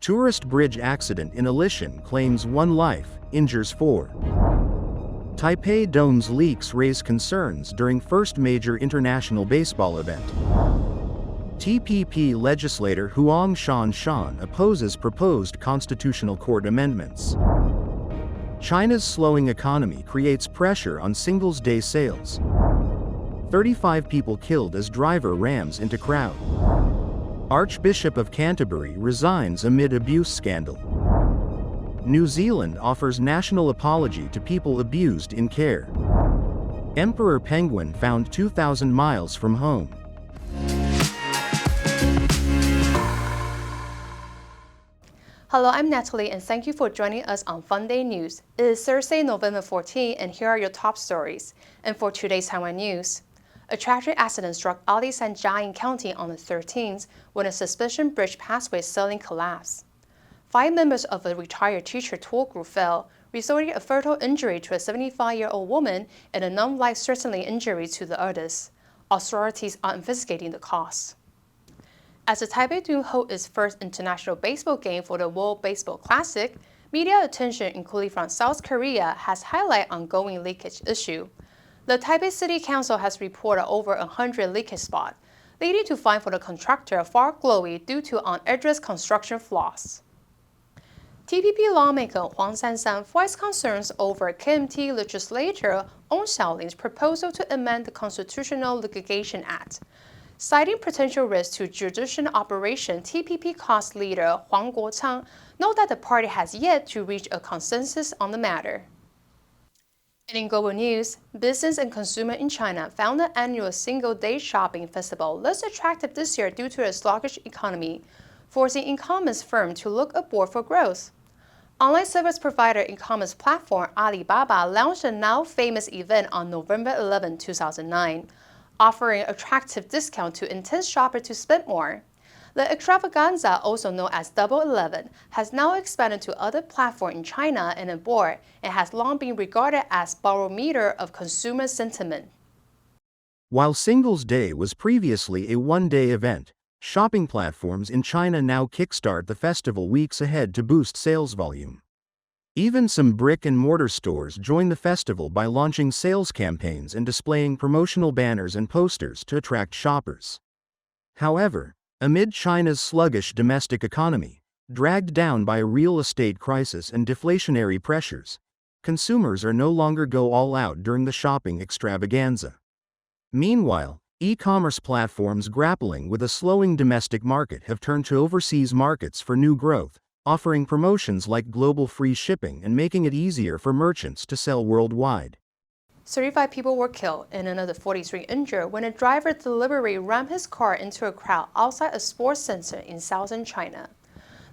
Tourist bridge accident in Alishan claims 1 life, injures 4. Taipei domes leaks raise concerns during first major international baseball event. TPP legislator Huang Shan-shan opposes proposed constitutional court amendments. China's slowing economy creates pressure on Singles' Day sales. 35 people killed as driver rams into crowd. Archbishop of Canterbury resigns amid abuse scandal. New Zealand offers national apology to people abused in care. Emperor penguin found 2,000 miles from home. Hello, I'm Natalie, and thank you for joining us on Funday News. It is Thursday, November 14, and here are your top stories. And for today's Taiwan news, a tragic accident struck Alishan Jiayin County on the 13th when a suspension bridge pathway suddenly collapsed. 5 members of a retired teacher tour group fell, resulting in a fatal injury to a 75-year-old woman and a non-life-threatening injury to the others. Authorities are investigating the cause. As the Taipei Dome holds its first international baseball game for the World Baseball Classic, media attention, including from South Korea, has highlighted ongoing leakage issue. The Taipei City Council has reported over 100 leakage spots, leading to fine for the contractor Far Glowy due to unaddressed construction flaws. TPP lawmaker Huang voiced concerns over KMT legislator On Xiaoling's proposal to amend the Constitutional Litigation Act. Citing potential risks to judicial operation, TPP cause leader Huang noted that the party has yet to reach a consensus on the matter. And in global news, business and consumer in China found the annual single-day shopping festival less attractive this year due to a sluggish economy, forcing e-commerce firms to look abroad for growth. Online service provider e-commerce platform Alibaba launched a now-famous event on November 11, 2009, offering attractive discounts to entice shoppers to spend more. The extravaganza, also known as Double 11, has now expanded to other platforms in China and abroad and has long been regarded as barometer of consumer sentiment. While Singles' Day was previously a one-day event, shopping platforms in China now kickstart the festival weeks ahead to boost sales volume. Even some brick-and-mortar stores join the festival by launching sales campaigns and displaying promotional banners and posters to attract shoppers. However, amid China's sluggish domestic economy, dragged down by a real estate crisis and deflationary pressures, consumers are no longer go all out during the shopping extravaganza. Meanwhile, e-commerce platforms grappling with a slowing domestic market have turned to overseas markets for new growth, offering promotions like global free shipping and making it easier for merchants to sell worldwide. 35 people were killed and another 43 injured when a driver deliberately rammed his car into a crowd outside a sports center in southern China.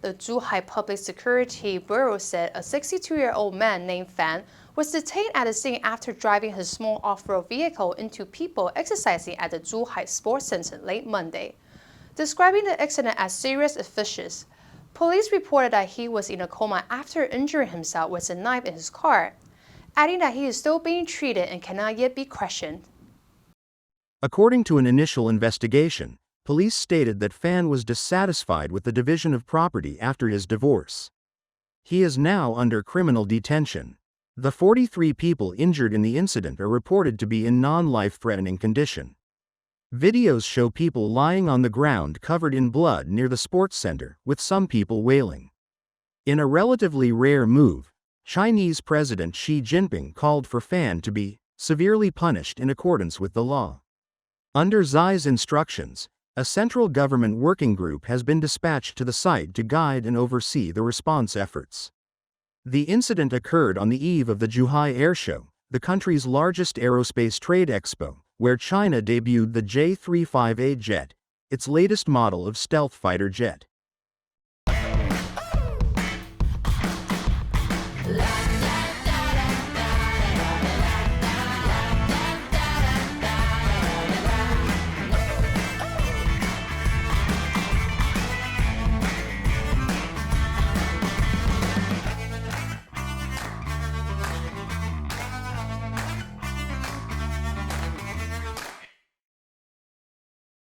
The Zhuhai Public Security Bureau said a 62-year-old man named Fan was detained at the scene after driving his small off-road vehicle into people exercising at the Zhuhai Sports Center late Monday. Describing the accident as serious and vicious, police reported that he was in a coma after injuring himself with a knife in his car, adding that he is still being treated and cannot yet be questioned. According to an initial investigation, police stated that Fan was dissatisfied with the division of property after his divorce. He is now under criminal detention. The 43 people injured in the incident are reported to be in non-life-threatening condition. Videos show people lying on the ground covered in blood near the sports center, with some people wailing. In a relatively rare move, Chinese President Xi Jinping called for Fan to be severely punished in accordance with the law. Under Xi's instructions, a central government working group has been dispatched to the site to guide and oversee the response efforts. The incident occurred on the eve of the Zhuhai Air Show, the country's largest aerospace trade expo, where China debuted the J-35A jet, its latest model of stealth fighter jet.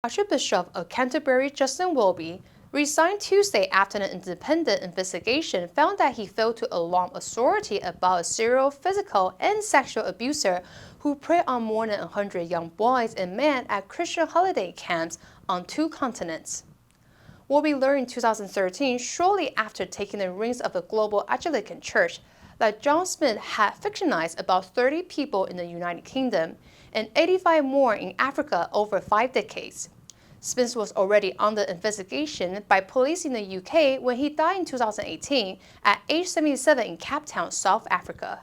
Archbishop of Canterbury Justin Welby resigned Tuesday after an independent investigation found that he failed to alarm authority about a serial physical and sexual abuser who preyed on more than 100 young boys and men at Christian holiday camps on 2 continents. Welby learned in 2013, shortly after taking the reins of the global Anglican Church, that John Smith had fictionized about 30 people in the United Kingdom and 85 more in Africa over 5 decades. Smith was already under investigation by police in the UK when he died in 2018 at age 77 in Cape Town, South Africa.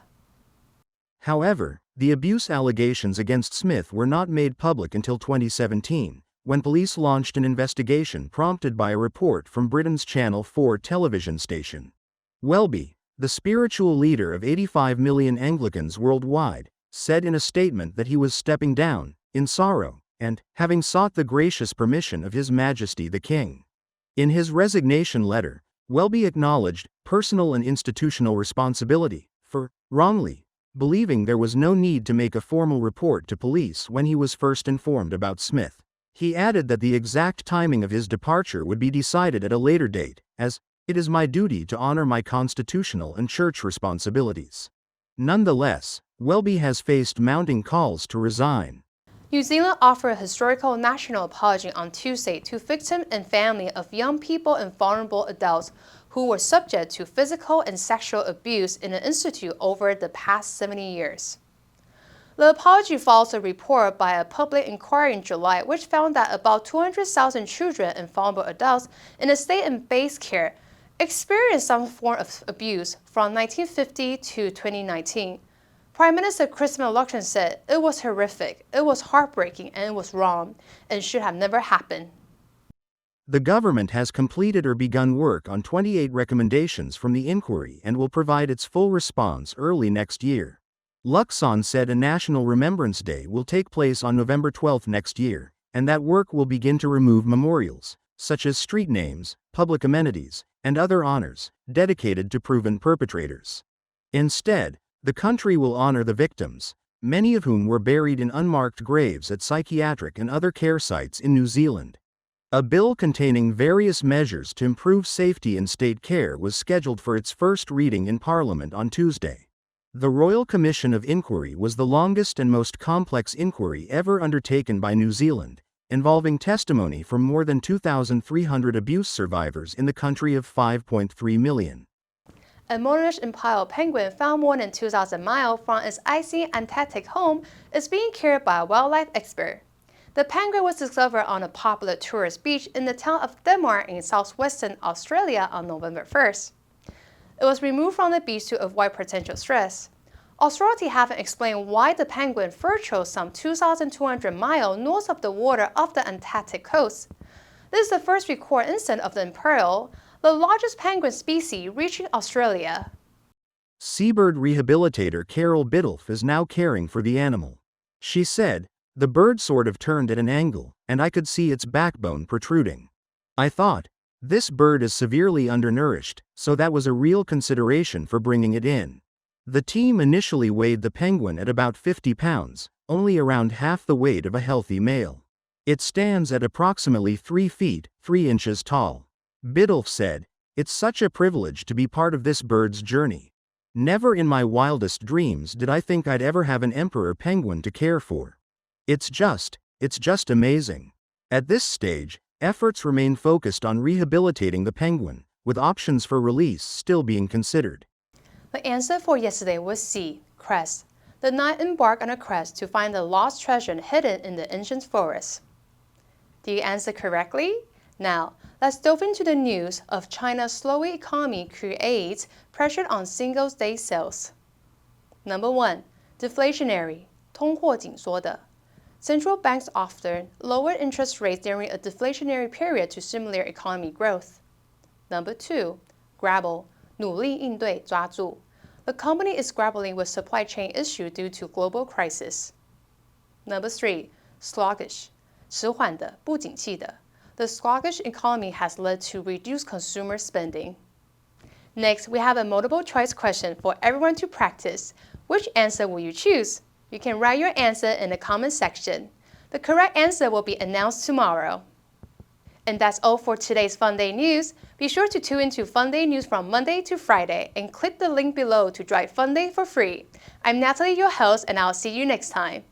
However, the abuse allegations against Smith were not made public until 2017, when police launched an investigation prompted by a report from Britain's Channel 4 television station. Welby, the spiritual leader of 85 million Anglicans worldwide, said in a statement that he was stepping down, in sorrow, and having sought the gracious permission of His Majesty the King. In his resignation letter, Welby acknowledged personal and institutional responsibility for wrongly believing there was no need to make a formal report to police when he was first informed about Smith. He added that the exact timing of his departure would be decided at a later date, as it is my duty to honor my constitutional and church responsibilities. Nonetheless, Welby has faced mounting calls to resign. New Zealand offered a historical national apology on Tuesday to victims and families of young people and vulnerable adults who were subject to physical and sexual abuse in the institute over the past 70 years. The apology follows a report by a public inquiry in July which found that about 200,000 children and vulnerable adults in the state and base care experienced some form of abuse from 1950 to 2019. Prime Minister Chris Luxon said it was horrific, it was heartbreaking, and it was wrong, and should have never happened. The government has completed or begun work on 28 recommendations from the inquiry and will provide its full response early next year. Luxon said a National Remembrance Day will take place on November 12 next year, and that work will begin to remove memorials, such as street names, public amenities, and other honors, dedicated to proven perpetrators. Instead, the country will honor the victims, many of whom were buried in unmarked graves at psychiatric and other care sites in New Zealand. A bill containing various measures to improve safety in state care was scheduled for its first reading in Parliament on Tuesday. The Royal Commission of Inquiry was the longest and most complex inquiry ever undertaken by New Zealand, involving testimony from more than 2,300 abuse survivors in the country of 5.3 million. A Moorish impale penguin found more than 2,000 miles from its icy Antarctic home is being cared by a wildlife expert. The penguin was discovered on a popular tourist beach in the town of Denmark in southwestern Australia on November 1st. It was removed from the beach to avoid potential stress. Authorities haven't explained why the penguin first chose some 2,200 miles north of the water off the Antarctic coast. This is the first recorded instance of the imperial, the largest penguin species, reaching Australia. Seabird rehabilitator Carol Biddulph is now caring for the animal. She said, "The bird sort of turned at an angle, and I could see its backbone protruding. I thought, this bird is severely undernourished, so that was a real consideration for bringing it in." The team initially weighed the penguin at about 50 pounds, only around half the weight of a healthy male. It stands at approximately 3 feet, 3 inches tall. Biddulph said, "It's such a privilege to be part of this bird's journey. Never in my wildest dreams did I think I'd ever have an emperor penguin to care for. It's just amazing." At this stage, efforts remain focused on rehabilitating the penguin, with options for release still being considered. The answer for yesterday was C, crest. The 9 embarked on a quest to find the lost treasure hidden in the ancient forest. Did you answer correctly? Now, let's delve into the news of China's slowing economy creates pressure on single-day sales. Number 1. Deflationary, 通货紧缩的. Central banks often lower interest rates during a deflationary period to stimulate economic growth. Number 2. Grapple, 努力应对抓住. The company is grappling with supply chain issues due to global crisis. Number 3. Sluggish, 迟缓的，不景气的. The sluggish economy has led to reduced consumer spending. Next, we have a multiple choice question for everyone to practice. Which answer will you choose? You can write your answer in the comment section. The correct answer will be announced tomorrow. And that's all for today's Funday news. Be sure to tune into Funday news from Monday to Friday and click the link below to try Funday for free. I'm Natalie, your host, and I'll see you next time.